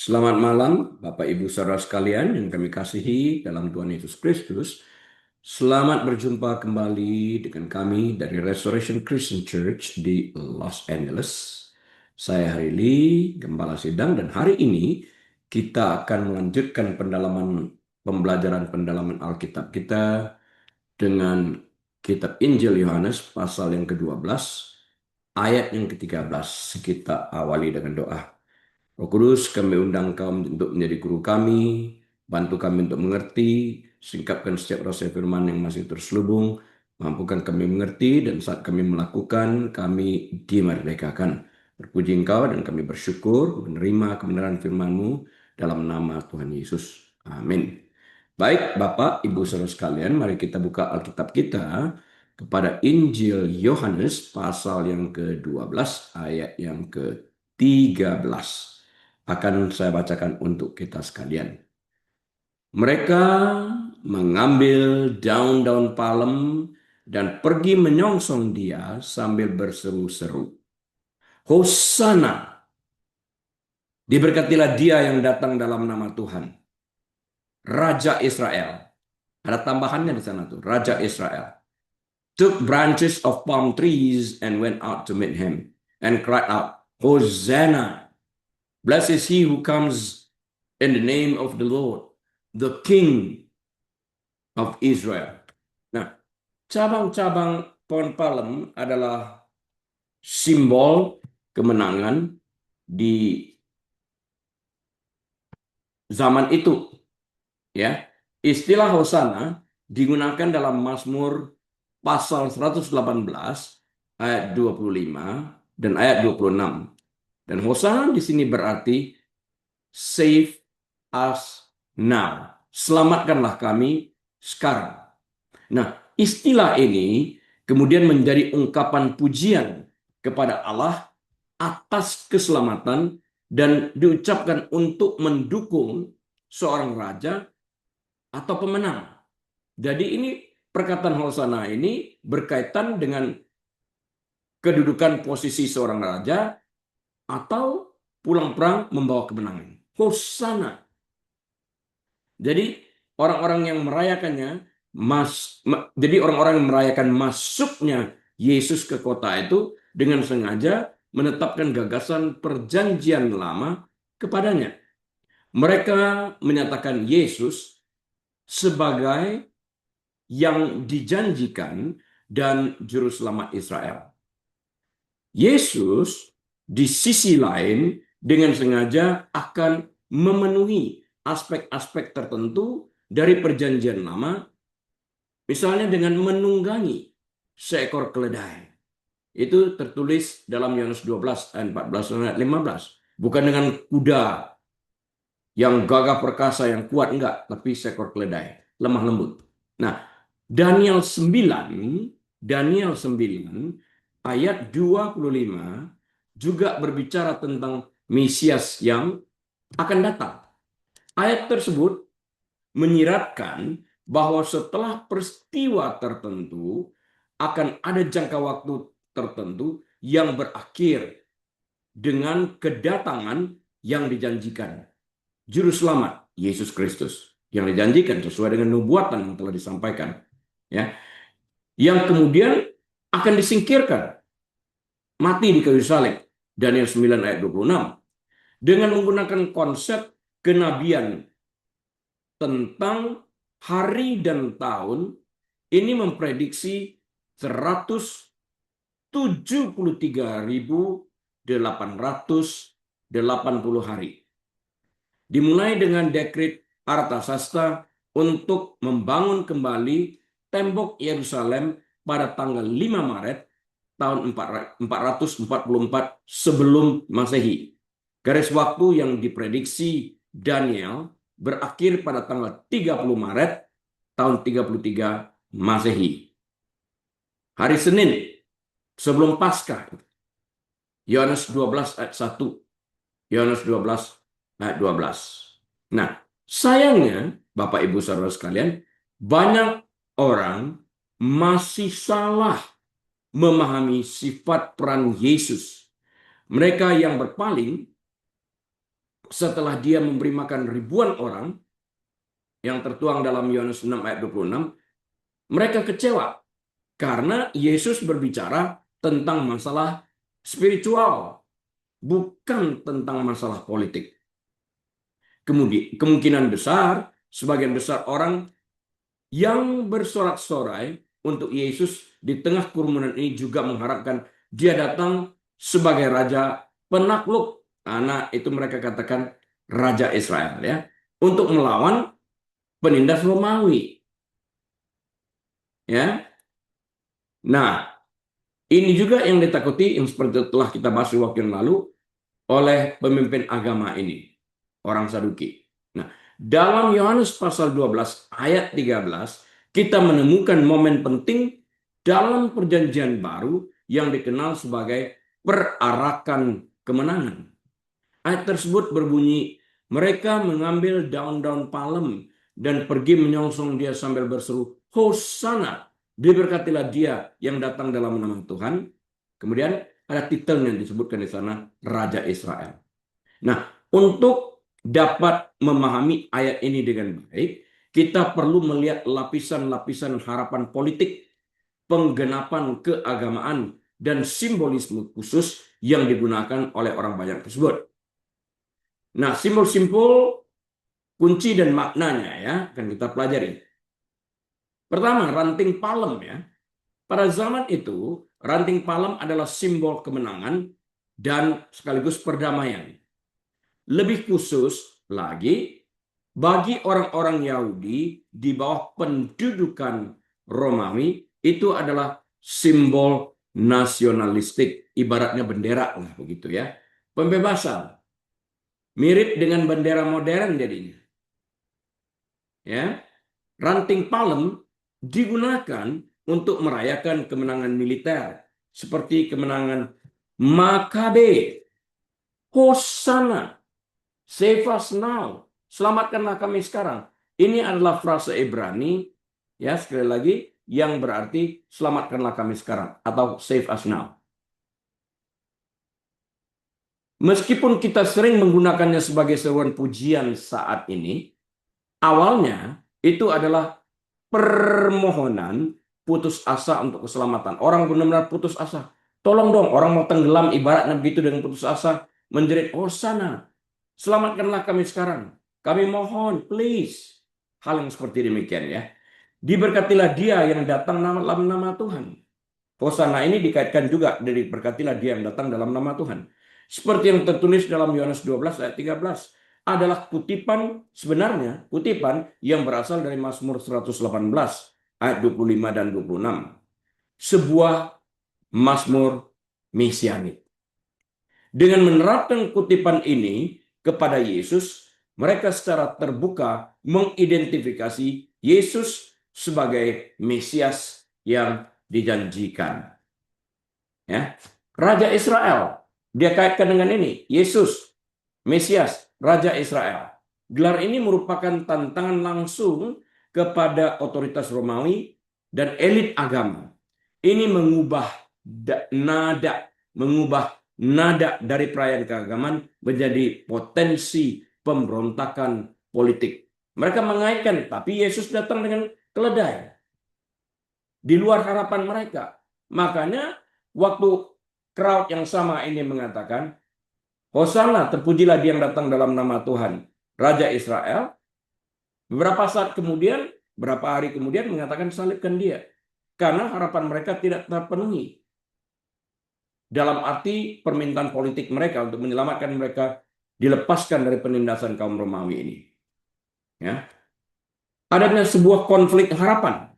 Selamat malam, Bapak Ibu Saudara sekalian yang kami kasihi dalam Tuhan Yesus Kristus. Selamat berjumpa kembali dengan kami dari Restoration Christian Church di Los Angeles. Saya Hari Lee, Gembala Sidang, dan hari ini kita akan melanjutkan pendalaman Alkitab kita dengan kitab Injil Yohanes pasal yang ke-12, ayat yang ke-13. Kita awali dengan doa. Roh Kudus, kami undang Kau untuk menjadi guru kami, bantu kami untuk mengerti, singkapkan setiap rasa firman yang masih terselubung, mampukan kami mengerti, dan saat kami melakukan, kami dimerdekakan. Berpuji Engkau dan kami bersyukur menerima kebenaran firman-Mu dalam nama Tuhan Yesus. Amin. Baik, Bapak, Ibu, Saudara sekalian, mari kita buka Alkitab kita kepada Injil Yohanes pasal yang ke-12, ayat yang ke-13. Akan saya bacakan untuk kita sekalian. Mereka mengambil daun-daun palem dan pergi menyongsong dia sambil berseru-seru, Hosana, diberkatilah dia yang datang dalam nama Tuhan, Raja Israel. Ada tambahannya di sana tuh, Raja Israel. Took branches of palm trees and went out to meet him and cried out, Hosanna, blessed is he who comes in the name of the Lord, the King of Israel. Nah, cabang-cabang pohon palem adalah simbol kemenangan di zaman itu. Ya, istilah Hosana digunakan dalam Mazmur pasal 118 ayat 25 dan ayat 26. Dan Hosana di sini berarti save us now. Selamatkanlah kami sekarang. Nah, istilah ini kemudian menjadi ungkapan pujian kepada Allah atas keselamatan dan diucapkan untuk mendukung seorang raja atau pemenang. Jadi ini perkataan Hosana ini berkaitan dengan kedudukan posisi seorang raja atau pulang perang membawa kemenangan. Hosana. Jadi orang-orang yang merayakannya, jadi orang-orang yang merayakan masuknya Yesus ke kota itu dengan sengaja menetapkan gagasan perjanjian lama kepadanya. Mereka menyatakan Yesus sebagai yang dijanjikan dan juru selamat Israel. Yesus di sisi lain dengan sengaja akan memenuhi aspek-aspek tertentu dari perjanjian lama, misalnya dengan menunggangi seekor keledai. Itu tertulis dalam Yohanes 12 ayat 14 dan 15. Bukan dengan kuda yang gagah perkasa yang kuat, enggak, tapi seekor keledai, lemah lembut. Nah, Daniel 9 ayat 25 juga berbicara tentang Mesias yang akan datang. Ayat tersebut menyiratkan bahwa setelah peristiwa tertentu akan ada jangka waktu tertentu yang berakhir dengan kedatangan yang dijanjikan. Juru selamat Yesus Kristus yang dijanjikan sesuai dengan nubuatan yang telah disampaikan, ya, yang kemudian akan disingkirkan, mati di kayu salib, Daniel 9 ayat 26, dengan menggunakan konsep kenabian tentang hari dan tahun. Ini memprediksi 173.880 hari. Dimulai dengan dekret Artasasta untuk membangun kembali tembok Yerusalem pada tanggal 5 Maret tahun 444 sebelum Masehi. Garis waktu yang diprediksi Daniel berakhir pada tanggal 30 Maret tahun 33 Masehi. Hari Senin sebelum Paskah. Yohanes 12 ayat 1. Yohanes 12 ayat 12. Nah, sayangnya Bapak Ibu Saudara sekalian, banyak orang masih salah memahami sifat peran Yesus. Mereka yang berpaling setelah dia memberi makan ribuan orang, yang tertuang dalam Yohanes 6 ayat 26, mereka kecewa karena Yesus berbicara tentang masalah spiritual, bukan tentang masalah politik. Kemudian kemungkinan besar sebagian besar orang yang bersorak-sorai untuk Yesus di tengah kerumunan ini juga mengharapkan dia datang sebagai raja penakluk. Karena itu mereka katakan raja Israel, ya, untuk melawan penindas Romawi, ya. Nah, ini juga yang ditakuti, yang seperti telah kita bahas waktu yang lalu, oleh pemimpin agama ini, orang Saduki. Nah, dalam Yohanes pasal 12 ayat 13, kita menemukan momen penting dalam perjanjian baru yang dikenal sebagai perarakan kemenangan. Ayat tersebut berbunyi, mereka mengambil daun-daun palem dan pergi menyongsong dia sambil berseru, Hosana, diberkatilah dia yang datang dalam nama Tuhan. Kemudian ada titelnya yang disebutkan di sana, Raja Israel. Nah, untuk dapat memahami ayat ini dengan baik, kita perlu melihat lapisan-lapisan harapan politik, penggenapan keagamaan, dan simbolisme khusus yang digunakan oleh orang banyak tersebut. Nah, simbol-simbol kunci dan maknanya ya akan kita pelajari. Pertama, ranting palem ya. Pada zaman itu, ranting palem adalah simbol kemenangan dan sekaligus perdamaian. Lebih khusus lagi, bagi orang-orang Yahudi di bawah pendudukan Romawi, itu adalah simbol nasionalistik, ibaratnya bendera lah begitu ya. Pembebasan, mirip dengan bendera modern jadinya. Ya, ranting palem digunakan untuk merayakan kemenangan militer seperti kemenangan Makabe, Hosana, Save us now, selamatkanlah kami sekarang. Ini adalah frase Ibrani, ya sekali lagi, yang berarti selamatkanlah kami sekarang atau save us now. Meskipun kita sering menggunakannya sebagai seruan pujian saat ini, awalnya itu adalah permohonan putus asa untuk keselamatan. Orang benar-benar putus asa. Tolong dong, orang mau tenggelam ibaratnya begitu dengan putus asa, menjerit, Hosana, selamatkanlah kami sekarang. Kami mohon, please. Hal yang seperti demikian ya. Diberkatilah dia yang datang dalam nama Tuhan. Hosana ini dikaitkan juga dari berkatilah dia yang datang dalam nama Tuhan. Seperti yang tertulis dalam Yohanes 12 ayat 13. Adalah kutipan, sebenarnya kutipan yang berasal dari Mazmur 118 ayat 25 dan 26. Sebuah Mazmur mesianik. Dengan menerapkan kutipan ini kepada Yesus, mereka secara terbuka mengidentifikasi Yesus sebagai Mesias yang dijanjikan. Ya, Raja Israel, dia kaitkan dengan ini, Yesus, Mesias, Raja Israel. Gelar ini merupakan tantangan langsung kepada otoritas Romawi dan elit agama. Ini mengubah nada dari perayaan keagamaan menjadi potensi pemberontakan politik. Mereka mengaitkan, tapi Yesus datang dengan keledai. Di luar harapan mereka. Makanya waktu crowd yang sama ini mengatakan, Hosana, terpujilah dia yang datang dalam nama Tuhan, Raja Israel. Beberapa saat kemudian, beberapa hari kemudian mengatakan salibkan dia. Karena harapan mereka tidak terpenuhi. Dalam arti permintaan politik mereka untuk menyelamatkan mereka dilepaskan dari penindasan kaum Romawi ini. Ya. Adanya sebuah konflik harapan.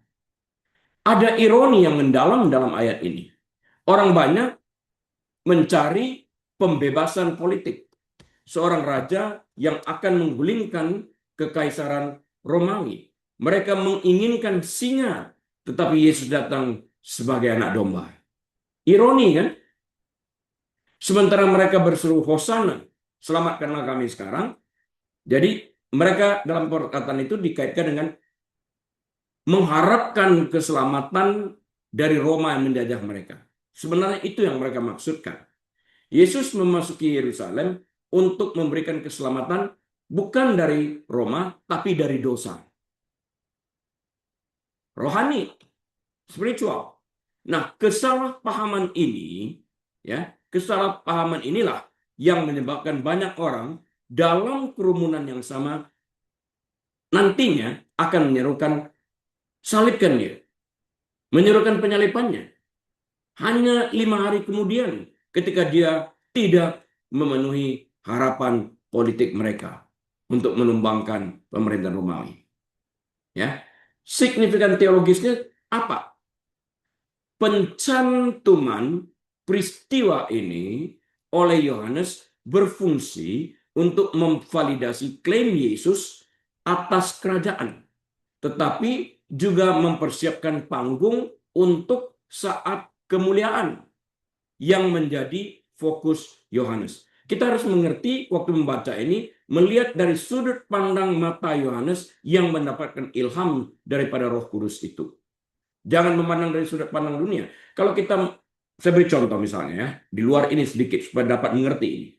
Ada ironi yang mendalam dalam ayat ini. Orang banyak mencari pembebasan politik. Seorang raja yang akan menggulingkan kekaisaran Romawi. Mereka menginginkan singa, tetapi Yesus datang sebagai anak domba. Ironi kan? Sementara mereka berseru Hosana, selamatkanlah kami sekarang. Jadi mereka dalam perkataan itu dikaitkan dengan mengharapkan keselamatan dari Roma yang menjajah mereka. Sebenarnya itu yang mereka maksudkan. Yesus memasuki Yerusalem untuk memberikan keselamatan bukan dari Roma, tapi dari dosa. Rohani, spiritual. Nah, kesalahpahaman ini, ya, kesalahpahaman inilah yang menyebabkan banyak orang dalam kerumunan yang sama nantinya akan menyerukan salibkan dia, menyerukan penyalipannya. Hanya 5 hari kemudian, ketika dia tidak memenuhi harapan politik mereka untuk menumbangkan pemerintahan Romawi. Ya, signifikan teologisnya apa? Pencantuman peristiwa ini oleh Yohanes berfungsi untuk memvalidasi klaim Yesus atas kerajaan, tetapi juga mempersiapkan panggung untuk saat kemuliaan yang menjadi fokus Yohanes. Kita harus mengerti waktu membaca ini, melihat dari sudut pandang mata Yohanes yang mendapatkan ilham daripada Roh Kudus itu. Jangan memandang dari sudut pandang dunia. Kalau kita, saya beri contoh misalnya ya, di luar ini sedikit supaya dapat mengerti ini.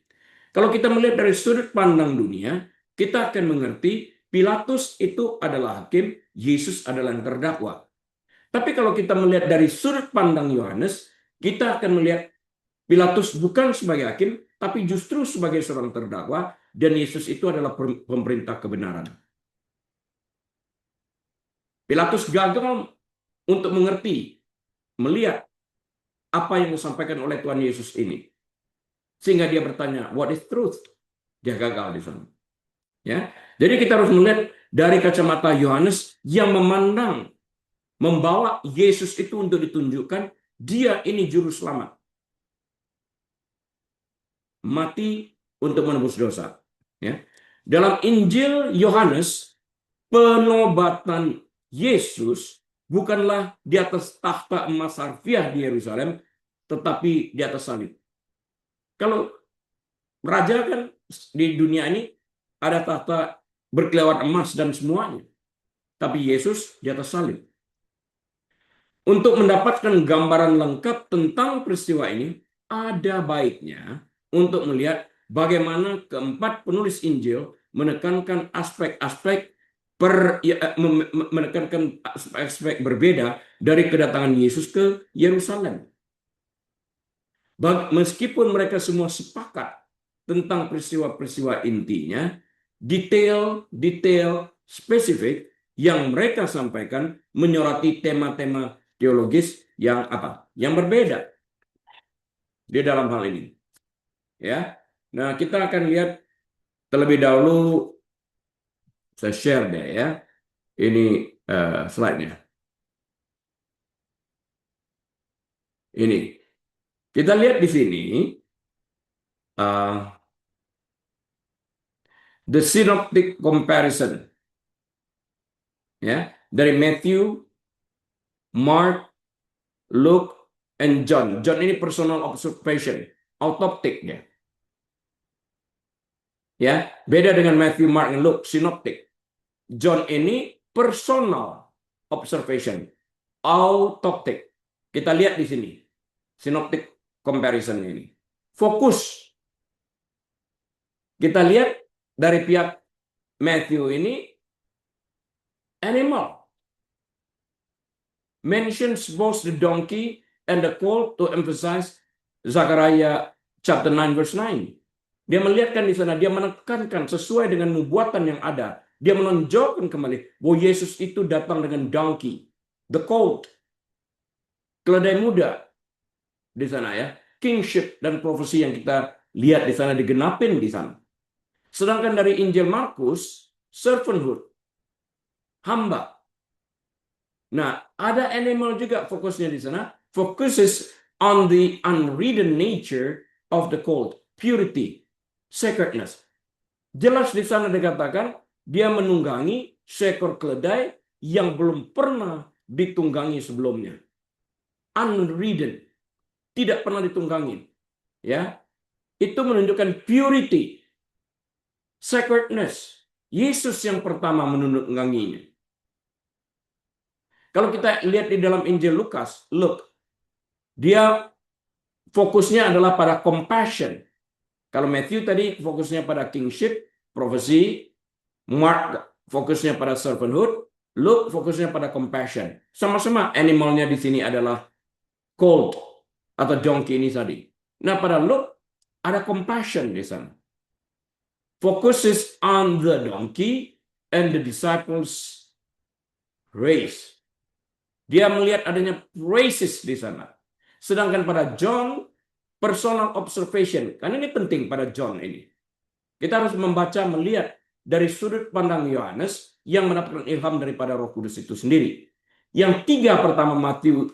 Kalau kita melihat dari sudut pandang dunia, kita akan mengerti Pilatus itu adalah hakim, Yesus adalah yang terdakwa. Tapi kalau kita melihat dari sudut pandang Yohanes, kita akan melihat Pilatus bukan sebagai hakim, tapi justru sebagai seorang terdakwa, dan Yesus itu adalah pemerintah kebenaran. Pilatus gagal untuk mengerti, melihat apa yang disampaikan oleh Tuhan Yesus ini. Sehingga dia bertanya, what is truth? Dia gagal di sana. Ya. Jadi kita harus melihat dari kacamata Yohanes yang memandang, membawa Yesus itu untuk ditunjukkan, dia ini juru selamat. Mati untuk menebus dosa. Ya. Dalam Injil Yohanes, penobatan Yesus bukanlah di atas takhta emas harfiah di Yerusalem, tetapi di atas salib. Kalau raja kan di dunia ini ada tahta berkelewat emas dan semuanya, tapi Yesus di atas salib. Untuk mendapatkan gambaran lengkap tentang peristiwa ini, ada baiknya untuk melihat bagaimana keempat penulis Injil menekankan aspek-aspek menekankan aspek berbeda dari kedatangan Yesus ke Yerusalem. Meskipun mereka semua sepakat tentang peristiwa-peristiwa intinya, detail-detail spesifik yang mereka sampaikan menyoroti tema-tema teologis yang apa? Yang berbeda di dalam hal ini. Ya. Nah, kita akan lihat terlebih dahulu, saya share deh ya. Ini slide-nya. Ini. Kita lihat di sini the synoptic comparison. Ya, dari Matthew, Mark, Luke, and John. John ini personal observation, autoptic ya. Ya, beda dengan Matthew, Mark, and Luke, synoptic. John ini personal observation, autoptic. Kita lihat di sini, synoptic comparison ini. Fokus. Kita lihat dari pihak Matthew ini, animal. Mentions both the donkey and the colt to emphasize Zechariah chapter 9 verse 9. Dia melihatkan di sana, dia menekankan sesuai dengan nubuatan yang ada. Dia menonjolkan kembali bahwa Yesus itu datang dengan donkey, the colt, keledai muda di sana ya. Kingship dan profesi yang kita lihat di sana digenapin di sana. Sedangkan dari Injil Markus, servanthood, hamba. Nah, ada animal juga fokusnya di sana. Focuses on the unwritten nature of the colt, purity, sacredness. Jelas di sana dikatakan dia menunggangi seekor keledai yang belum pernah ditunggangi sebelumnya. Unridden, tidak pernah ditunggangi. Ya, itu menunjukkan purity, sacredness. Yesus yang pertama menungganginya. Kalau kita lihat di dalam Injil Lukas, Luke, dia fokusnya adalah pada compassion. Kalau Matthew tadi fokusnya pada kingship, profesi, Mark fokusnya pada servanthood, Luke fokusnya pada compassion. Sama-sama animalnya di sini adalah colt atau donkey ini tadi. Nah, pada Luke ada compassion di sana. Focuses on the donkey and the disciples race. Dia melihat adanya praises di sana. Sedangkan pada John, personal observation. Karena ini penting pada John ini. Kita harus membaca, melihat dari sudut pandang Yohanes yang mendapatkan ilham daripada Roh Kudus itu sendiri. Yang tiga pertama Matthew,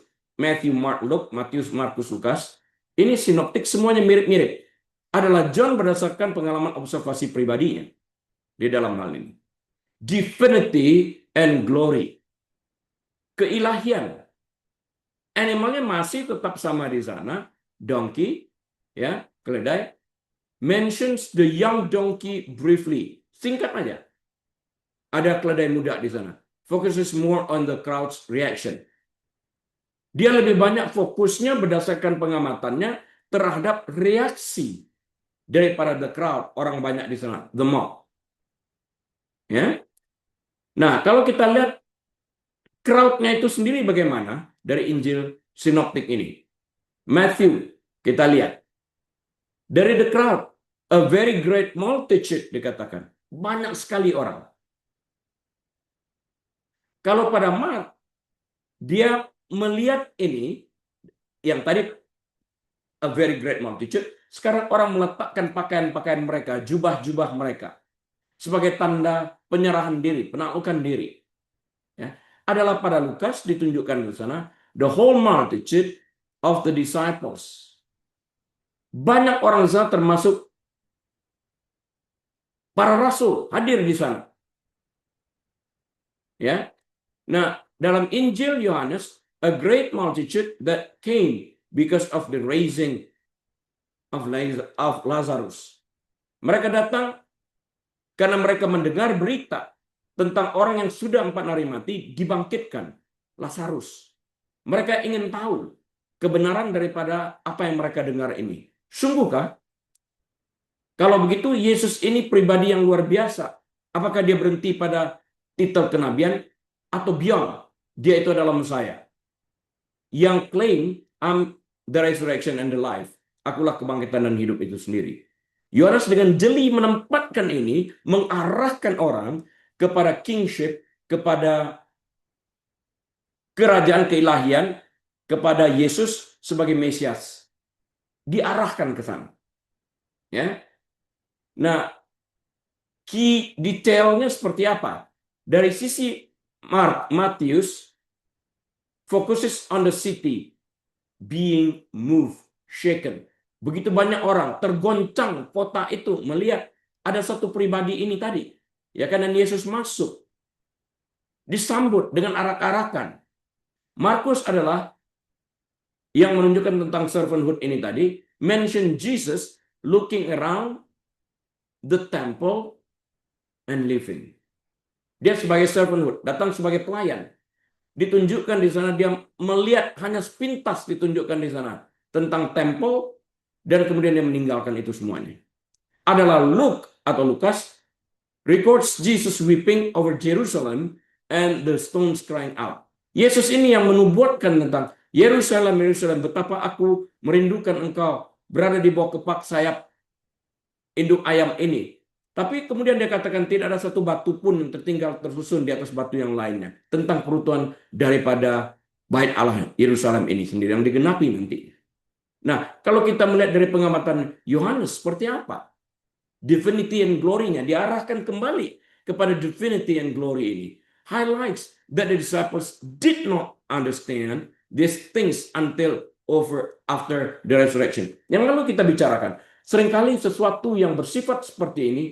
Mark, Luke, Matius, Markus, Lukas, ini sinoptik semuanya mirip-mirip. Adalah John berdasarkan pengalaman observasi pribadinya di dalam hal ini. Divinity and glory. Keilahian. Animalnya masih tetap sama di sana, donkey, ya, keledai. Mentions the young donkey briefly. Singkat aja. Ada keledai muda di sana. Focuses more on the crowd's reaction. Dia lebih banyak fokusnya berdasarkan pengamatannya terhadap reaksi daripada the crowd, orang banyak di sana, the mob. Ya. Nah, kalau kita lihat crowd-nya itu sendiri bagaimana dari Injil sinoptik ini. Matthew, kita lihat. Dari the crowd, a very great multitude dikatakan. Banyak sekali orang. Kalau pada Mark, dia melihat ini, yang tadi a very great multitude, sekarang orang meletakkan pakaian-pakaian mereka, jubah-jubah mereka, sebagai tanda penyerahan diri, penaklukan diri. Ya. Adalah pada Lukas ditunjukkan di sana, the whole multitude of the disciples. Banyak orang di sana termasuk para rasul hadir di sana. Ya. Nah, dalam Injil Yohanes, a great multitude that came because of the raising of Lazarus. Mereka datang karena mereka mendengar berita tentang orang yang sudah 4 hari mati dibangkitkan, Lazarus. Mereka ingin tahu kebenaran daripada apa yang mereka dengar ini. Sungguhkah? Kalau begitu, Yesus ini pribadi yang luar biasa. Apakah dia berhenti pada titel kenabian atau beyond? Dia itu adalah Mesias. Yang claim, I'm the resurrection and the life. Akulah kebangkitan dan hidup itu sendiri. Yohanes dengan jeli menempatkan ini, mengarahkan orang kepada kingship, kepada kerajaan keilahian, kepada Yesus sebagai Mesias. Diarahkan ke sana. Ya. Nah, key detailnya seperti apa? Dari sisi Matius, focuses on the city being moved, shaken. Begitu banyak orang tergoncang kota itu melihat ada satu pribadi ini tadi. Ya, karena Yesus masuk. Disambut dengan arak-arakan. Markus adalah yang menunjukkan tentang servanthood ini tadi. Mention Jesus looking around the temple and living. Dia sebagai servanthood, datang sebagai pelayan. Ditunjukkan di sana, dia melihat hanya sepintas ditunjukkan di sana tentang temple, dan kemudian dia meninggalkan itu semuanya. Adalah Luke atau Lukas records Jesus weeping over Jerusalem and the stones crying out. Yesus ini yang menubuatkan tentang Yerusalem, Yerusalem, betapa aku merindukan engkau berada di bawah kepak sayap induk ayam ini. Tapi kemudian dia katakan tidak ada satu batu pun yang tertinggal tersusun di atas batu yang lainnya. Tentang peruntuhan daripada bait Allah Yerusalem ini sendiri yang digenapi nanti. Nah, kalau kita melihat dari pengamatan Yohanes seperti apa? Divinity and glory-nya diarahkan kembali kepada divinity and glory ini. Highlights that the disciples did not understand these things until after the resurrection. Yang lalu kita bicarakan, seringkali sesuatu yang bersifat seperti ini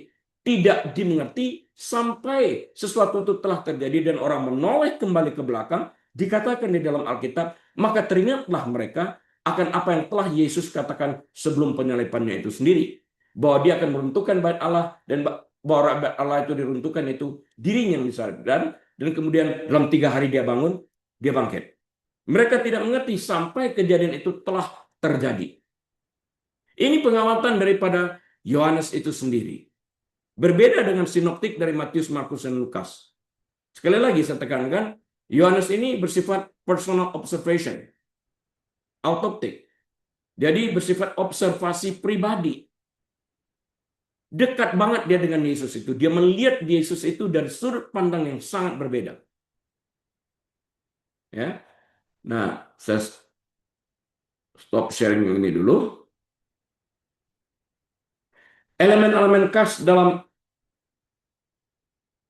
tidak dimengerti sampai sesuatu itu telah terjadi dan orang menoleh kembali ke belakang, dikatakan di dalam Alkitab, maka teringatlah mereka akan apa yang telah Yesus katakan sebelum penyalibannya itu sendiri. Bahwa dia akan meruntuhkan bait Allah, dan bahwa bait Allah itu diruntuhkan itu dirinya yang disalibkan, dan kemudian dalam 3 hari dia bangun, dia bangkit. Mereka tidak mengerti sampai kejadian itu telah terjadi. Ini pengamatan daripada Yohanes itu sendiri. Berbeda dengan sinoptik dari Matius, Markus, dan Lukas. Sekali lagi saya tekankan, Yohanes ini bersifat personal observation, autoptik. Jadi bersifat observasi pribadi. Dekat banget dia dengan Yesus itu. Dia melihat Yesus itu dari sudut pandang yang sangat berbeda. Ya. Nah, saya stop sharing ini dulu. Elemen-elemen khas dalam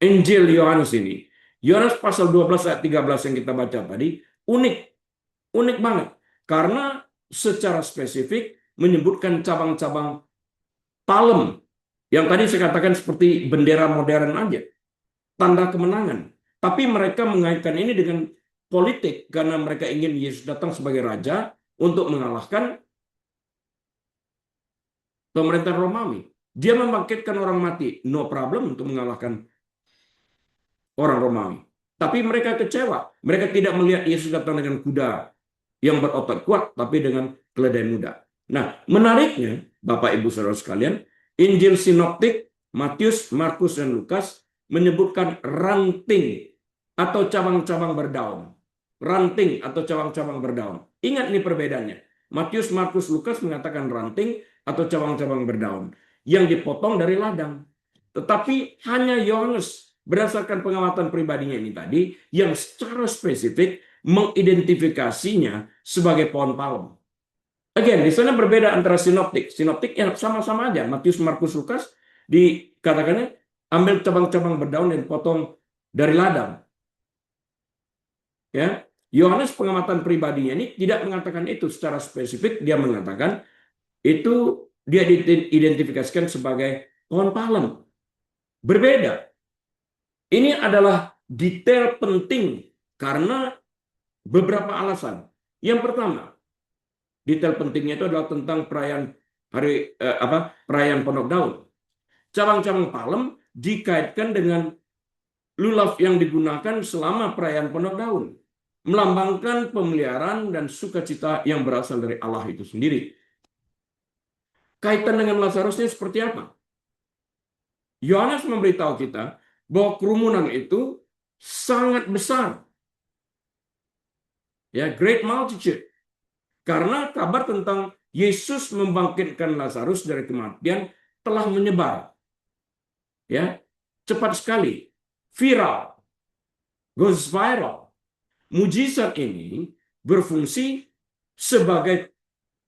Injil Yohanes ini. Yohanes pasal 12 ayat 13 yang kita baca tadi, unik. Unik banget. Karena secara spesifik menyebutkan cabang-cabang palem. Yang tadi saya katakan seperti bendera modern aja. Tanda kemenangan. Tapi mereka mengaitkan ini dengan politik karena mereka ingin Yesus datang sebagai raja untuk mengalahkan pemerintah Romawi. Dia membangkitkan orang mati, no problem untuk mengalahkan orang Romawi. Tapi mereka kecewa. Mereka tidak melihat Yesus datang dengan kuda yang berotot kuat, tapi dengan keledai muda. Nah, menariknya, Bapak Ibu Saudara sekalian, Injil Sinoptik, Matius, Markus, dan Lukas menyebutkan ranting atau cabang-cabang berdaun. Ranting atau cabang-cabang berdaun. Ingat nih perbedaannya. Matius, Markus, Lukas mengatakan ranting atau cabang-cabang berdaun yang dipotong dari ladang. Tetapi hanya Yohanes berdasarkan pengamatan pribadinya ini tadi yang secara spesifik mengidentifikasinya sebagai pohon palem. Again, di sana berbeda antara sinoptik. Sinoptik yang sama-sama aja. Matius, Markus, Lukas dikatakannya ambil cabang-cabang berdaun dan potong dari ladang. Ya, Yohanes pengamatan pribadinya ini tidak mengatakan itu secara spesifik. Dia mengatakan itu dia diidentifikasikan sebagai pohon palem. Berbeda. Ini adalah detail penting karena beberapa alasan. Yang pertama, detail pentingnya itu adalah tentang perayaan perayaan Pondok Daun. Cabang-cabang palem dikaitkan dengan lulaf yang digunakan selama perayaan Pondok Daun, melambangkan pemeliharaan dan sukacita yang berasal dari Allah itu sendiri. Kaitan dengan Lazarusnya seperti apa? Yohanes memberitahu kita bahwa kerumunan itu sangat besar. Ya, great multitude. Karena kabar tentang Yesus membangkitkan Lazarus dari kematian telah menyebar. Ya, cepat sekali, viral, goes viral. Mujizat ini berfungsi sebagai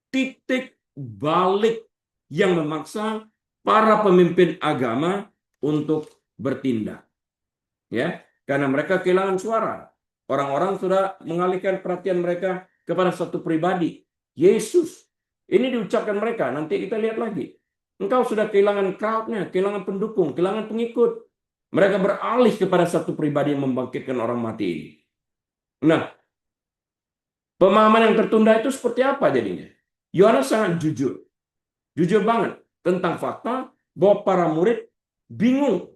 titik balik yang memaksa para pemimpin agama untuk bertindak. Ya, karena mereka kehilangan suara. Orang-orang sudah mengalihkan perhatian mereka kepada satu pribadi, Yesus. Ini diucapkan mereka, nanti kita lihat lagi. Engkau sudah kehilangan crowd-nya, kehilangan pendukung, kehilangan pengikut. Mereka beralih kepada satu pribadi yang membangkitkan orang mati ini. Nah, pemahaman yang tertunda itu seperti apa jadinya? Yohanes sangat jujur. Jujur banget tentang fakta bahwa para murid bingung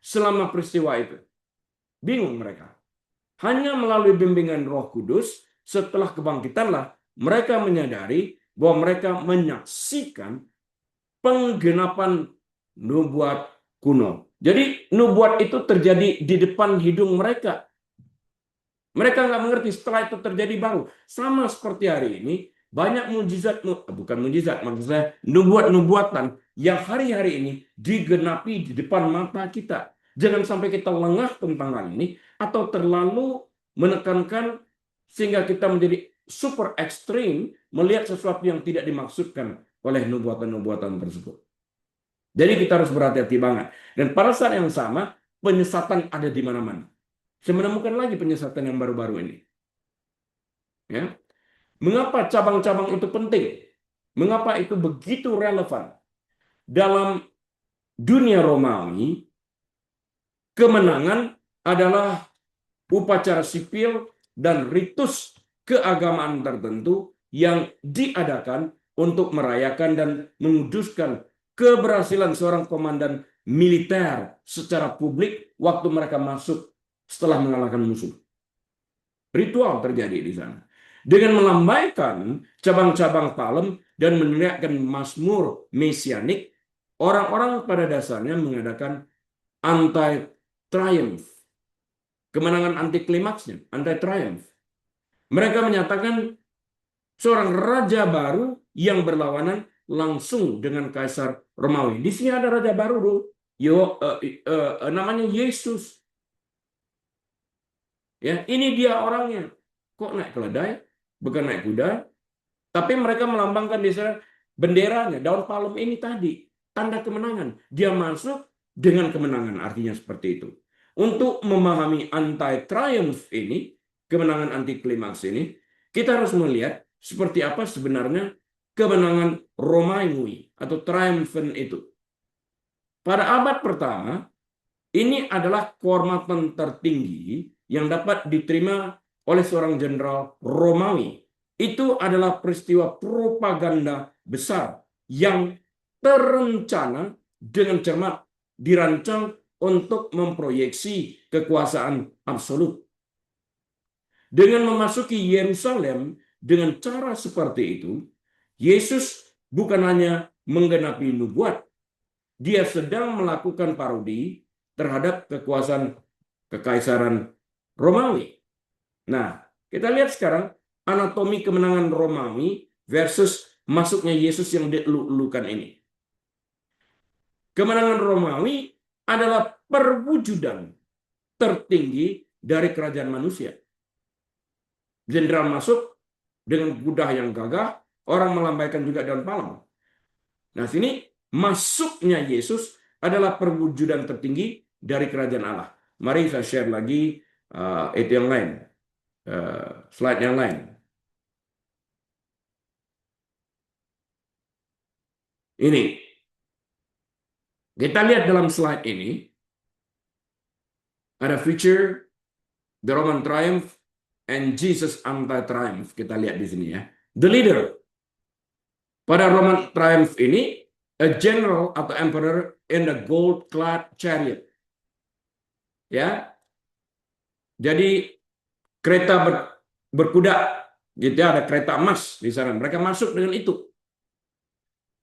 selama peristiwa itu. Bingung mereka. Hanya melalui bimbingan Roh Kudus, setelah kebangkitanlah mereka menyadari bahwa mereka menyaksikan penggenapan nubuat kuno. Jadi nubuat itu terjadi di depan hidung mereka. Mereka nggak mengerti, setelah itu terjadi baru. Sama seperti hari ini, banyak mujizat, bukan mujizat, maksudnya nubuat-nubuatan yang hari-hari ini digenapi di depan mata kita. Jangan sampai kita lengah tentang hal ini, atau terlalu menekankan sehingga kita menjadi super ekstrim melihat sesuatu yang tidak dimaksudkan oleh nubuatan-nubuatan tersebut. Jadi kita harus berhati-hati banget. Dan pada saat yang sama, penyesatan ada di mana-mana. Saya menemukan lagi penyesatan yang baru-baru ini. Ya. Mengapa cabang-cabang itu penting? Mengapa itu begitu relevan? Dalam dunia Romawi, kemenangan adalah upacara sipil dan ritus keagamaan tertentu yang diadakan untuk merayakan dan menguduskan keberhasilan seorang komandan militer secara publik waktu mereka masuk setelah mengalahkan musuh. Ritual terjadi di sana. dengan melambaikan cabang-cabang palem dan meneriakkan mazmur mesianik, orang-orang pada dasarnya mengadakan anti-triumph, kemenangan anti klimaksnya, anti-triumph. Mereka menyatakan seorang raja baru yang berlawanan langsung dengan Kaisar Romawi. Di sini ada raja baru, bro. Namanya Yesus. Ya, ini dia orangnya. Kok naik keledai, bukan naik kuda? Tapi mereka melambangkan di sana benderanya, daun palem ini tadi, tanda kemenangan. Dia masuk dengan kemenangan, artinya seperti itu. Untuk memahami anti-triumph ini, kemenangan anti klimaks ini, kita harus melihat seperti apa sebenarnya kemenangan Romawi atau triumphant itu. Pada abad pertama, ini adalah kehormatan tertinggi yang dapat diterima oleh seorang jenderal Romawi. Itu adalah peristiwa propaganda besar yang terencana dengan cermat dirancang untuk memproyeksi kekuasaan absolut. Dengan memasuki Yerusalem dengan cara seperti itu, Yesus bukan hanya menggenapi nubuat, dia sedang melakukan parodi terhadap kekuasaan kekaisaran Romawi. Nah, kita lihat sekarang anatomi kemenangan Romawi versus masuknya Yesus yang dilulukan ini. Kemenangan Romawi adalah perwujudan tertinggi dari kerajaan manusia. Jenderal masuk dengan kuda yang gagah, orang melambaikan juga daun palem. Nah, sini masuknya Yesus adalah perwujudan tertinggi dari kerajaan Allah. Mari saya share lagi itu yang lain, slide yang lain. Ini kita lihat dalam slide ini ada feature the Roman triumph and Jesus anti-triumph. Kita lihat di sini ya. The leader pada Roman triumph ini a general atau emperor in the gold-clad chariot. Ya, jadi kereta berkuda, gitu ya, ada kereta emas di sana. Mereka masuk dengan itu.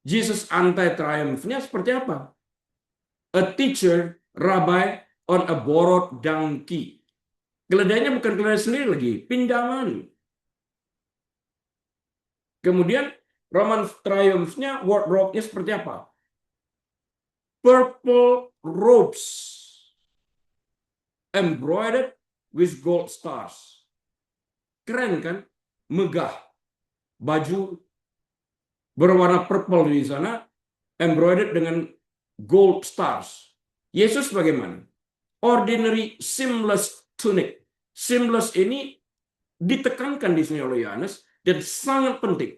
Jesus anti-triumph-nya seperti apa? A teacher, rabbi on a borrowed donkey. Keledainya bukan keledai sendiri lagi, pinjaman. Kemudian Roman triumph-nya, wardrobe-nya seperti apa? Purple robes embroidered with gold stars. Keren kan? Megah. Baju berwarna purple di sana, embroidered dengan gold stars. Yesus bagaimana? Ordinary seamless tunic. Seamless ini ditekankan di sini oleh Yohanes dan sangat penting.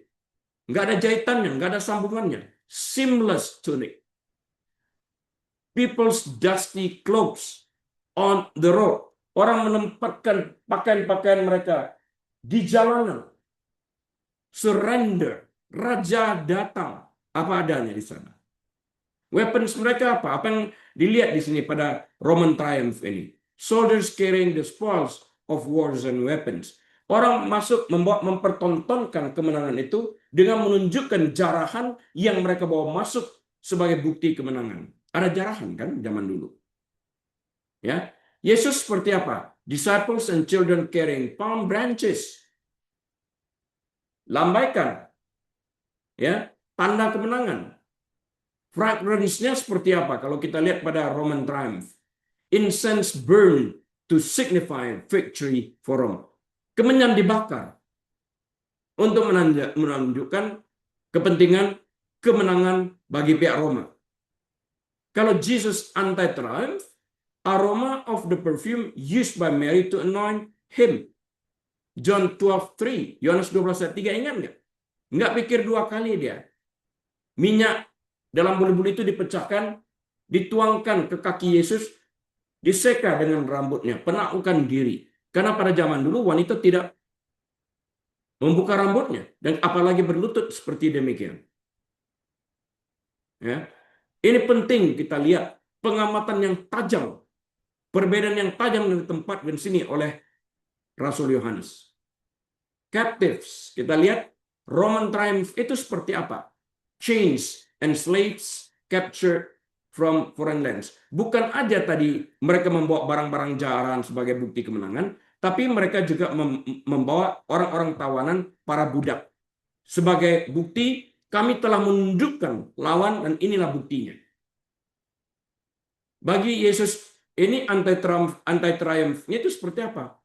Nggak ada jahitannya, nggak ada sambungannya. Seamless tunic. People's dusty clothes on the road. Orang menempatkan pakaian-pakaian mereka di jalanan. Surrender. Raja datang. Apa adanya di sana. Weapons mereka apa? Apa yang dilihat di sini pada Roman triumph ini? Soldiers carrying the spoils of wars and weapons. Orang masuk mempertontonkan kemenangan itu dengan menunjukkan jarahan yang mereka bawa masuk sebagai bukti kemenangan. Ada jarahan kan zaman dulu. Ya, Yesus seperti apa? Disciples and children carrying palm branches. Lambaikan. Ya, tanda kemenangan. Fragrance-nya seperti apa? Kalau kita lihat pada Roman triumph. Incense burn to signify victory for Rome. Kemenyan dibakar untuk menunjukkan kepentingan kemenangan bagi pihak Roma. Kalau Jesus anti-triumph, aroma of the perfume used by Mary to anoint him. John 12:3, Yohanes 12:3, ingat nggak? Nggak pikir dua kali dia. Minyak dalam bulu-bulu itu dipecahkan, dituangkan ke kaki Yesus, diseka dengan rambutnya, penaklukan diri. Karena pada zaman dulu wanita tidak membuka rambutnya, dan apalagi berlutut seperti demikian. Ya. Ini penting kita lihat pengamatan yang tajam, perbedaan yang tajam dari tempat dan sini oleh Rasul Yohanes. captives. Kita lihat Roman triumph itu seperti apa? Chains and slaves captured from foreign lands. Bukan aja tadi mereka membawa barang-barang jaran sebagai bukti kemenangan, tapi mereka juga membawa orang-orang tawanan, para budak. Sebagai bukti, kami telah menundukkan lawan dan inilah buktinya. Bagi Yesus ini anti-triumph-nya itu seperti apa?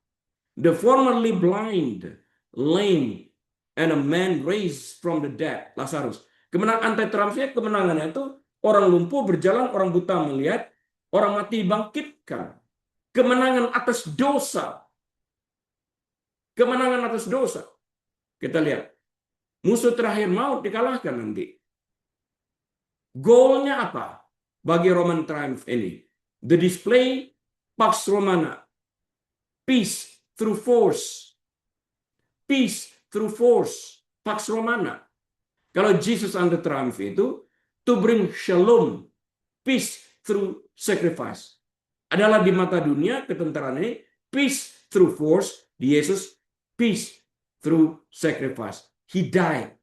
The formerly blind, lame, and a man raised from the dead, Lazarus. Kemenangan anti-triumph-nya, kemenangannya itu orang lumpuh berjalan, orang buta melihat, orang mati dibangkitkan. Kemenangan atas dosa. Kemenangan atas dosa. Kita lihat. Musuh terakhir maut dikalahkan nanti. Goalnya apa bagi Roman triumph ini? The display Pax Romana. Peace through force. Peace through force. Pax Romana. Kalau Jesus under triumph itu, to bring shalom, peace through sacrifice. Adalah di mata dunia ketentaraan ini, peace through force, di Yesus, peace through sacrifice. He died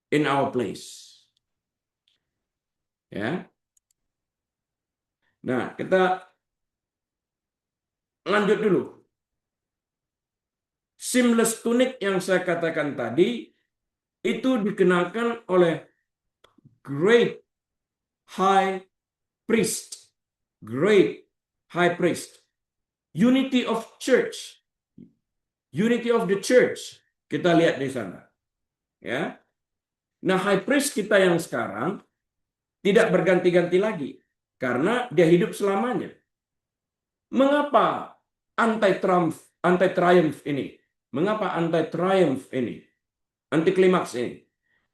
in our place. Ya. Nah, kita lanjut dulu. Seamless tunic yang saya katakan tadi itu dikenakan oleh great high priest. Great high priest. Unity of church. Unity of the church. Kita lihat di sana. Ya. Nah, high priest kita yang sekarang tidak berganti-ganti lagi karena dia hidup selamanya. Mengapa anti-triumph ini? Mengapa anti-triumph ini? Anti klimaks ini?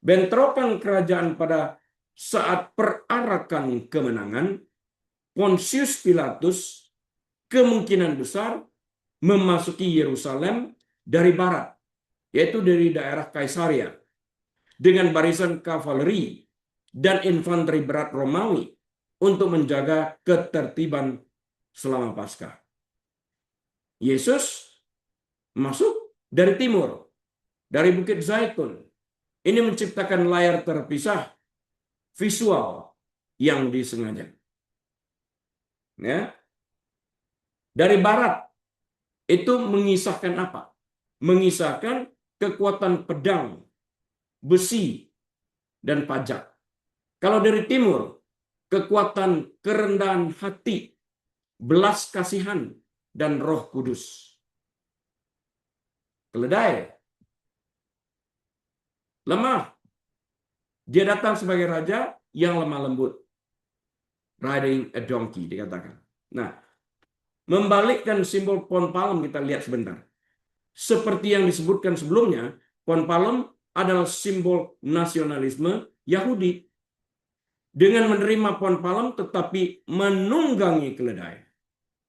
Bentrokan kerajaan pada saat perarakan kemenangan, Pontius Pilatus kemungkinan besar memasuki Yerusalem dari barat, yaitu dari daerah Kaisaria, dengan barisan kavaleri dan infanteri berat Romawi untuk menjaga ketertiban selama Paskah. Yesus masuk dari timur, dari Bukit Zaitun. Ini menciptakan layar terpisah visual yang disengaja. Ya. Dari barat itu mengisahkan apa? Mengisahkan kekuatan pedang, besi, dan pajak. Kalau dari timur, kekuatan kerendahan hati, belas kasihan, dan Roh Kudus. Keledai lemah. Dia datang sebagai raja yang lemah lembut. Riding a donkey dikatakan. Nah, membalikkan simbol pohon palem kita lihat sebentar. Seperti yang disebutkan sebelumnya, pohon palem adalah simbol nasionalisme Yahudi. Dengan menerima pohon palem tetapi menunggangi keledai,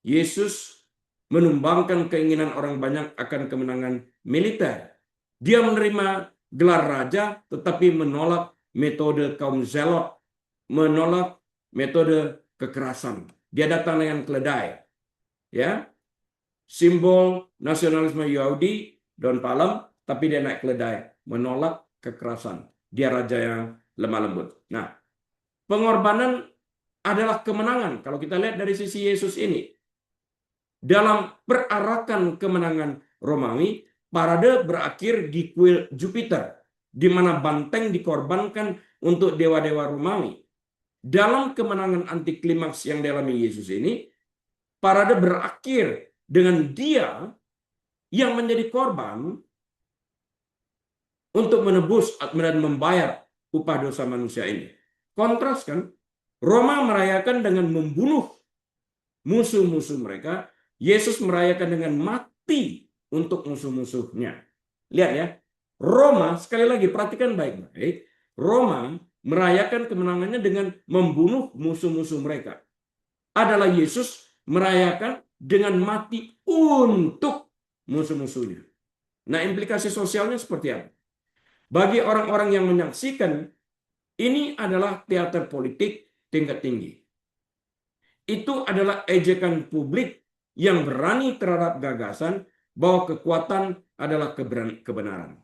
Yesus menumbangkan keinginan orang banyak akan kemenangan militer. Dia menerima gelar raja tetapi menolak metode kaum zelot, menolak metode kekerasan. Dia datang dengan keledai. Ya. Simbol nasionalisme Yahudi, daun palem, tapi dia naik keledai, menolak kekerasan. Dia raja yang lemah lembut. Nah, pengorbanan adalah kemenangan. Kalau kita lihat dari sisi Yesus ini, dalam perarakan kemenangan Romawi, parade berakhir di kuil Jupiter, di mana banteng dikorbankan untuk dewa-dewa Romawi. Dalam kemenangan anti klimaks yang dialami Yesus ini, parade berakhir dengan dia yang menjadi korban untuk menebus dan membayar upah dosa manusia ini. Kontras kan? Roma merayakan dengan membunuh musuh-musuh mereka. Yesus merayakan dengan mati untuk musuh-musuhnya. Lihat ya. Roma, sekali lagi perhatikan baik-baik. Roma merayakan kemenangannya dengan membunuh musuh-musuh mereka. Adalah Yesus merayakan dengan mati untuk musuh-musuhnya. Nah, implikasi sosialnya seperti apa? Bagi orang-orang yang menyaksikan, ini adalah teater politik tingkat tinggi. Itu adalah ejekan publik yang berani terhadap gagasan bahwa kekuatan adalah kebenaran.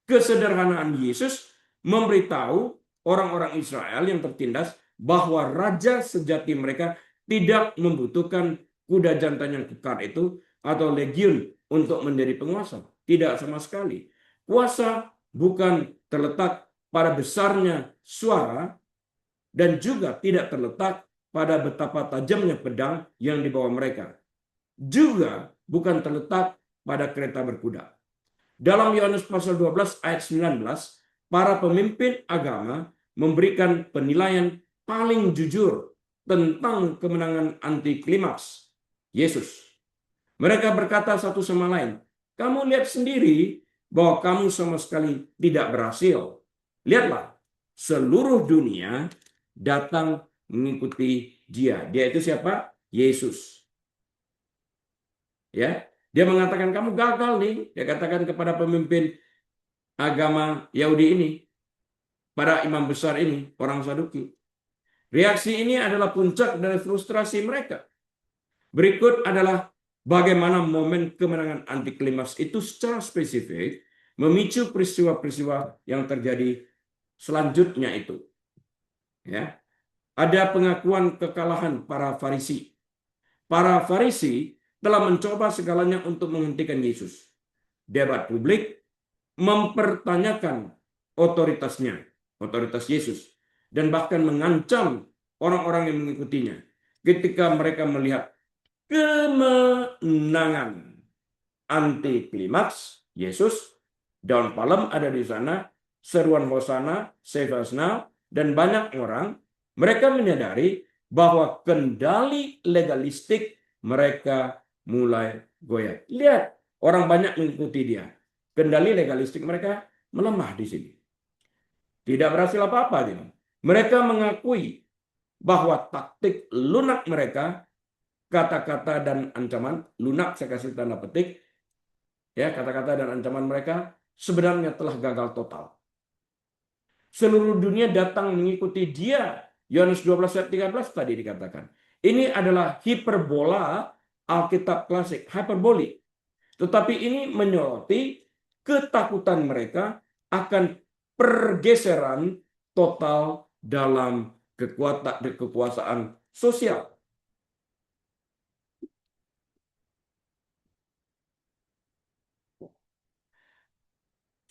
Kesederhanaan Yesus memberitahu orang-orang Israel yang tertindas bahwa raja sejati mereka tidak membutuhkan kuda jantan yang kekar itu atau legiun untuk menjadi penguasa. Tidak sama sekali. Kuasa bukan terletak pada besarnya suara dan juga tidak terletak pada betapa tajamnya pedang yang dibawa mereka. Juga bukan terletak pada kereta berkuda. Dalam Yohanes pasal 12 ayat 19, para pemimpin agama memberikan penilaian paling jujur tentang kemenangan anti klimaks Yesus. Mereka berkata satu sama lain, kamu lihat sendiri bahwa kamu sama sekali tidak berhasil. Lihatlah, seluruh dunia datang mengikuti dia. Dia itu siapa? Yesus. Ya, dia mengatakan kamu gagal nih. Dia katakan kepada pemimpin agama Yahudi ini, para imam besar ini, orang Saduki. Reaksi ini adalah puncak dari frustrasi mereka. Berikut adalah bagaimana momen kemenangan anti klimaks itu secara spesifik memicu peristiwa-peristiwa yang terjadi selanjutnya itu. Ya, ada pengakuan kekalahan para Farisi. Para Farisi telah mencoba segalanya untuk menghentikan Yesus. Debat publik mempertanyakan otoritasnya, otoritas Yesus, dan bahkan mengancam orang-orang yang mengikutinya ketika mereka melihat kemenangan anti klimaks Yesus. Daun palem ada di sana, seruan hosana, save us now, dan banyak orang mereka menyadari bahwa kendali legalistik mereka mulai goyah. Lihat, orang banyak mengikuti dia. Kendali legalistik mereka melemah di sini. Tidak berhasil apa-apa. Mereka mengakui bahwa taktik lunak mereka, kata-kata dan ancaman, lunak saya kasih tanda petik, ya, kata-kata dan ancaman mereka sebenarnya telah gagal total. Seluruh dunia datang mengikuti dia. Yohanes 12 ayat 13 tadi dikatakan. Ini adalah hiperbola Alkitab klasik, hyperboli. Tetapi ini menyoroti ketakutan mereka akan pergeseran total dalam kekuasaan sosial.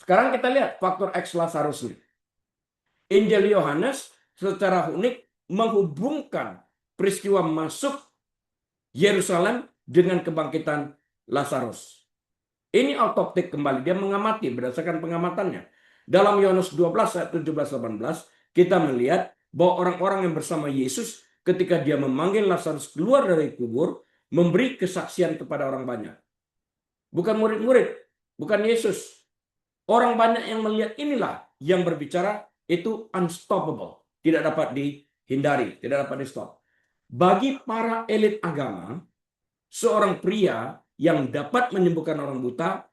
Sekarang kita lihat faktor X Lazarusnya. Injil Yohanes secara unik menghubungkan peristiwa masuk Yerusalem dengan kebangkitan Lazarus. Ini autoptik kembali, dia mengamati berdasarkan pengamatannya. Dalam Yohanes 12 ayat 17-18 kita melihat bahwa orang-orang yang bersama Yesus ketika dia memanggil Lazarus keluar dari kubur memberi kesaksian kepada orang banyak. Bukan murid-murid, bukan Yesus. Orang banyak yang melihat inilah yang berbicara itu unstoppable, tidak dapat dihindari, tidak dapat di-stop. Bagi para elit agama, seorang pria yang dapat menyembuhkan orang buta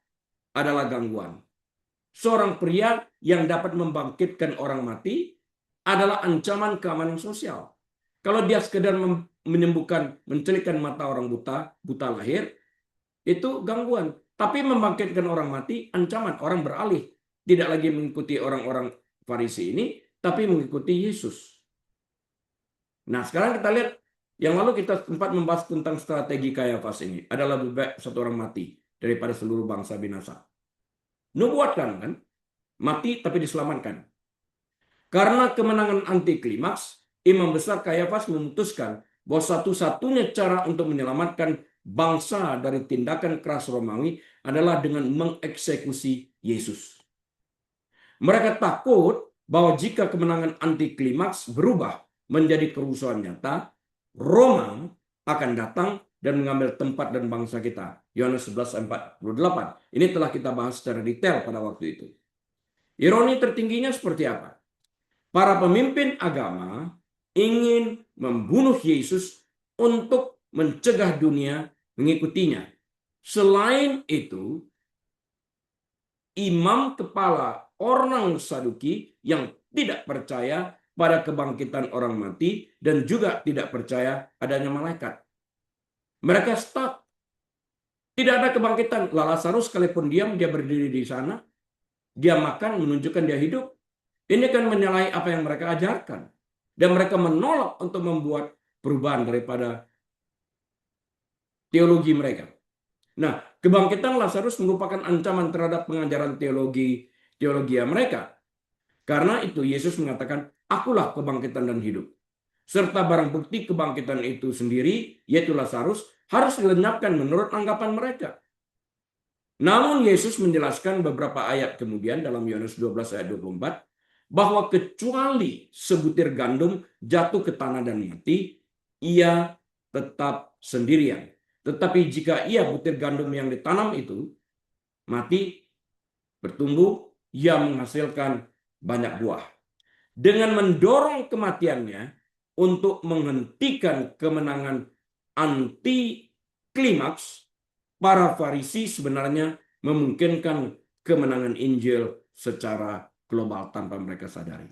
adalah gangguan. Seorang pria yang dapat membangkitkan orang mati adalah ancaman keamanan sosial. Kalau dia sekedar menyembuhkan, mencelikkan mata orang buta, buta lahir, itu gangguan. Tapi membangkitkan orang mati, ancaman. Orang beralih. Tidak lagi mengikuti orang-orang Farisi ini, tapi mengikuti Yesus. Nah, sekarang kita lihat, yang lalu kita sempat membahas tentang strategi Kayafas ini. Adalah lebih baik satu orang mati daripada seluruh bangsa binasa. Nubuat kan? Mati tapi diselamatkan. Karena kemenangan anti klimaks, Imam Besar Kayafas memutuskan bahwa satu-satunya cara untuk menyelamatkan bangsa dari tindakan keras Romawi adalah dengan mengeksekusi Yesus. Mereka takut bahwa jika kemenangan anti klimaks berubah menjadi kerusuhan nyata, Roma akan datang dan mengambil tempat dan bangsa kita. Yohanes 11:48. Ini telah kita bahas secara detail pada waktu itu. Ironi tertingginya seperti apa? Para pemimpin agama ingin membunuh Yesus untuk mencegah dunia mengikutinya. Selain itu, imam kepala orang Saduki yang tidak percaya pada kebangkitan orang mati dan juga tidak percaya adanya malaikat. Mereka stuck. Tidak ada kebangkitan. Lazarus sekalipun diam, dia berdiri di sana, dia makan, menunjukkan dia hidup. Ini kan menyalahi apa yang mereka ajarkan. Dan mereka menolak untuk membuat perubahan daripada teologi mereka. Nah, kebangkitan Lazarus merupakan ancaman terhadap pengajaran teologi mereka. Karena itu Yesus mengatakan, akulah kebangkitan dan hidup. Serta barang bukti kebangkitan itu sendiri, yaitu Lazarus, harus dilenyapkan menurut anggapan mereka. Namun Yesus menjelaskan beberapa ayat kemudian dalam Yohanes 12 ayat 24, bahwa kecuali sebutir gandum jatuh ke tanah dan mati, ia tetap sendirian. Tetapi jika ia butir gandum yang ditanam itu mati, bertumbuh, ia menghasilkan banyak buah. Dengan mendorong kematiannya untuk menghentikan kemenangan anti klimaks, para Farisi sebenarnya memungkinkan kemenangan Injil secara global tanpa mereka sadari.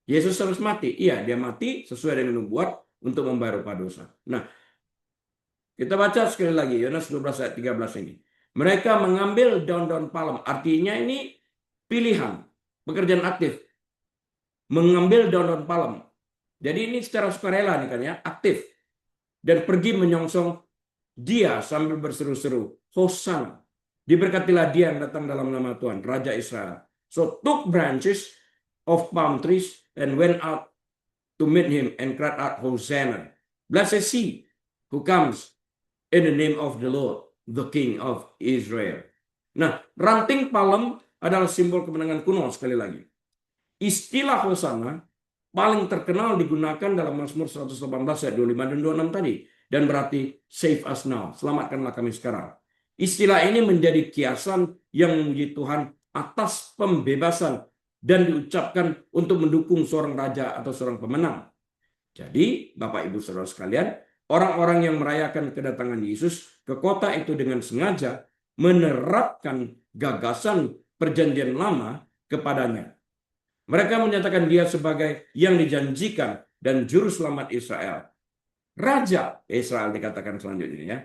Yesus harus mati. Iya, dia mati sesuai dengan nubuat untuk membayar upah dosa. Nah, kita baca sekali lagi Yohanes 12 ayat 13 ini. Mereka mengambil daun-daun palem. Artinya ini pilihan, pekerjaan aktif. Mengambil daun-daun palem. Jadi ini secara sukarela nih kan ya, aktif. Dan pergi menyongsong dia sambil berseru-seru, Hosana. Diberkatilah dia yang datang dalam nama Tuhan, Raja Israel. So took branches of palm trees and went out to meet him and cried out, Hosanna. Blessed is he who comes in the name of the Lord, the King of Israel. Nah, ranting palem adalah simbol kemenangan kuno sekali lagi. Istilah Hosana paling terkenal digunakan dalam Mazmur 118 ayat 25 dan 26 tadi. Dan berarti save us now, selamatkanlah kami sekarang. Istilah ini menjadi kiasan yang memuji Tuhan atas pembebasan dan diucapkan untuk mendukung seorang raja atau seorang pemenang. Jadi, Bapak Ibu Saudara sekalian, orang-orang yang merayakan kedatangan Yesus ke kota itu dengan sengaja menerapkan gagasan perjanjian lama kepadanya. Mereka menyatakan dia sebagai yang dijanjikan dan juru selamat Israel. Raja Israel dikatakan selanjutnya ya.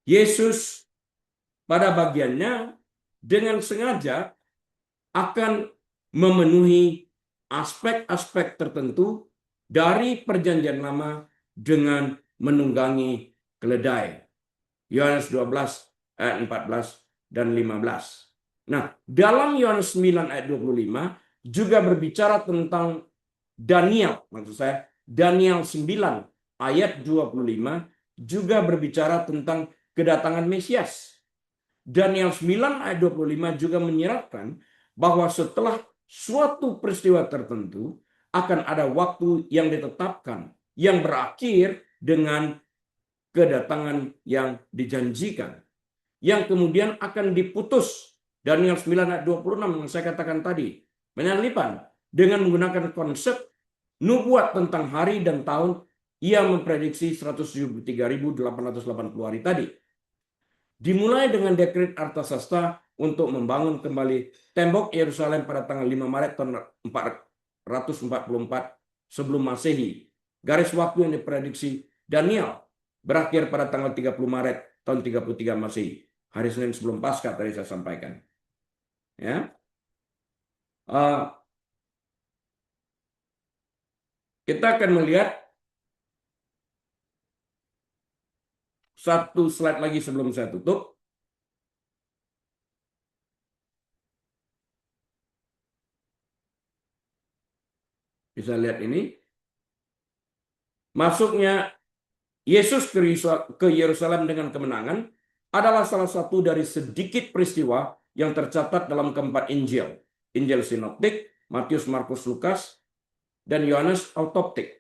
Yesus pada bagiannya dengan sengaja akan memenuhi aspek-aspek tertentu dari perjanjian lama dengan menunggangi keledai. Yohanes 12 ayat 14 dan 15. Nah, dalam Yohanes 9 ayat 25 juga berbicara tentang Daniel, maksud saya Daniel 9 ayat 25 juga berbicara tentang kedatangan Mesias. Daniel 9 ayat 25 juga menyiratkan bahwa setelah suatu peristiwa tertentu akan ada waktu yang ditetapkan yang berakhir dengan kedatangan yang dijanjikan, yang kemudian akan diputus. Daniel 9 ayat 26 yang saya katakan tadi, penyalipan dengan menggunakan konsep nubuat tentang hari dan tahun. Ia memprediksi 173.880 hari tadi. Dimulai dengan dekret Artasasta untuk membangun kembali tembok Yerusalem pada tanggal 5 Maret tahun 444 sebelum Masehi. Garis waktu yang diprediksi Daniel berakhir pada tanggal 30 Maret tahun 33 Masehi. Hari Senin sebelum Paskah tadi saya sampaikan. Ya. Kita akan melihat satu slide lagi sebelum saya tutup. Bisa lihat ini. Masuknya Yesus ke Yerusalem dengan kemenangan adalah salah satu dari sedikit peristiwa yang tercatat dalam keempat Injil. Injil Sinoptik, Matius, Markus, Lukas, dan Yohanes Autoptik.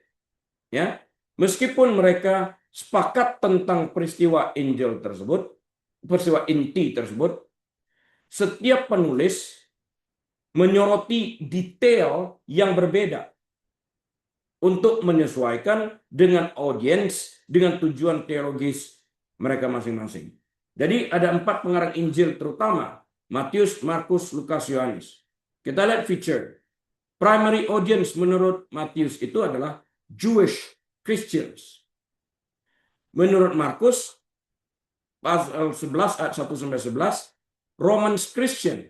Ya, meskipun mereka sepakat tentang peristiwa Injil tersebut, peristiwa inti tersebut, setiap penulis menyoroti detail yang berbeda untuk menyesuaikan dengan audiens, dengan tujuan teologis mereka masing-masing. Jadi ada 4 pengarang Injil terutama, Matius, Markus, Lukas, Yohanes. Kita lihat feature. Primary audience menurut Matius itu adalah Jewish Christians. Menurut Markus, pasal 11 ayat 1 sampai 11, Romans Christian.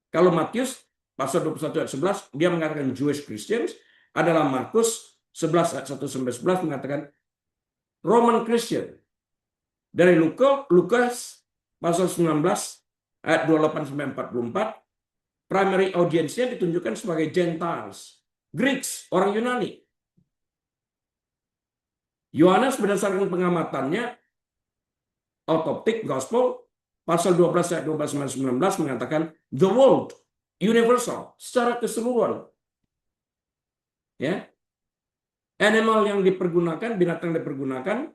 Kalau Matius pasal 21 ayat 11 dia mengatakan Jewish Christians, adalah Markus 11 ayat 1 sampai 11 mengatakan Roman Christian. Dari Lukas pasal 19 ayat 28 sampai 44, primary audience-nya ditunjukkan sebagai Gentiles, Greeks, orang Yunani. Yohanes berdasarkan pengamatannya, Autoptic Gospel, pasal 12 ayat 12 sampai 19 mengatakan the world, universal, secara keseluruhan. Ya, animal yang dipergunakan, binatang yang dipergunakan,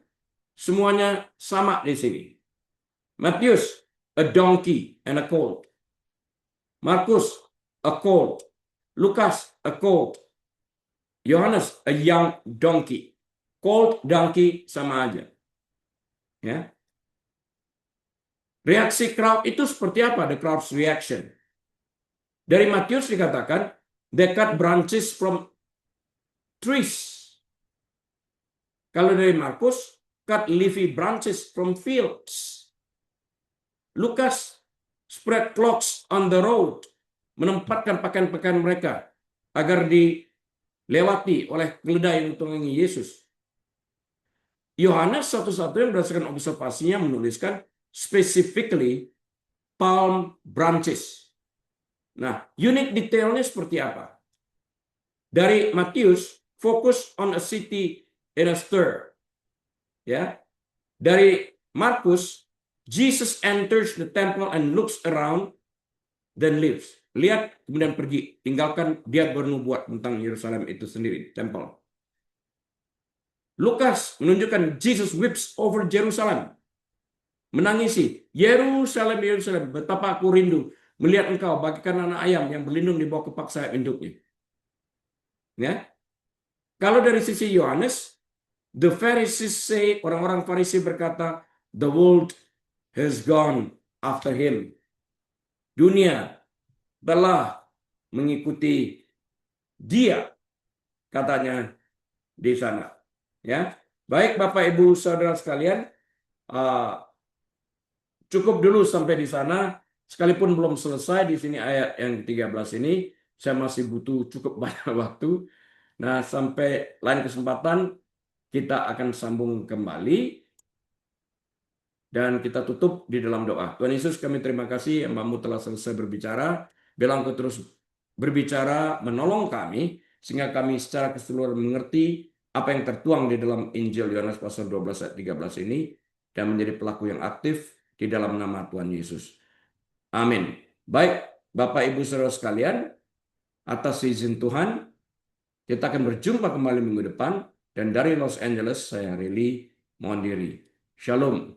semuanya sama di sini. Matius, a donkey and a colt. Markus, a colt. Lukas, a colt. Yohanes, a young donkey. Colt, donkey, sama aja. Ya. Reaksi crowd itu seperti apa? The crowd's reaction. Dari Matius dikatakan, they cut branches from trees. Kalau dari Markus, cut leafy branches from fields. Lukas, spread cloths on the road, menempatkan pakaian-pakaian mereka agar dilewati oleh keledai yang menunggangi Yesus. Yohanes satu-satunya berdasarkan observasinya menuliskan specifically palm branches. Nah, unit detailnya seperti apa? Dari Matius, focus on a city in a stir. Ya. Dari Markus, Jesus enters the temple and looks around, then leaves. Lihat, kemudian pergi. Tinggalkan, dia bernubuat tentang Yerusalem itu sendiri, temple. Lukas menunjukkan Jesus weeps over Jerusalem. Menangisi, Yerusalem, Yerusalem, betapa aku rindu melihat engkau bagaikan anak ayam yang berlindung di bawah kepak sayap induknya. Ya. Kalau dari sisi Yohanes, the Pharisees say, orang-orang Farisi berkata, the world has gone after him. Dunia telah mengikuti dia, katanya di sana. Ya, baik Bapak Ibu Saudara sekalian, cukup dulu sampai di sana. Sekalipun belum selesai di sini ayat yang ke-13 ini, saya masih butuh cukup banyak waktu. Nah, sampai lain kesempatan kita akan sambung kembali dan kita tutup di dalam doa. Tuhan Yesus, kami terima kasih hamba-Mu telah selesai berbicara. Biarlah Engkau terus berbicara, menolong kami, sehingga kami secara keseluruhan mengerti apa yang tertuang di dalam Injil Yohanes pasal 12 ayat 13 ini, dan menjadi pelaku yang aktif di dalam nama Tuhan Yesus. Amin. Baik, Bapak Ibu Saudara sekalian, atas izin Tuhan, kita akan berjumpa kembali minggu depan, dan dari Los Angeles, saya Rili mohon diri. Shalom.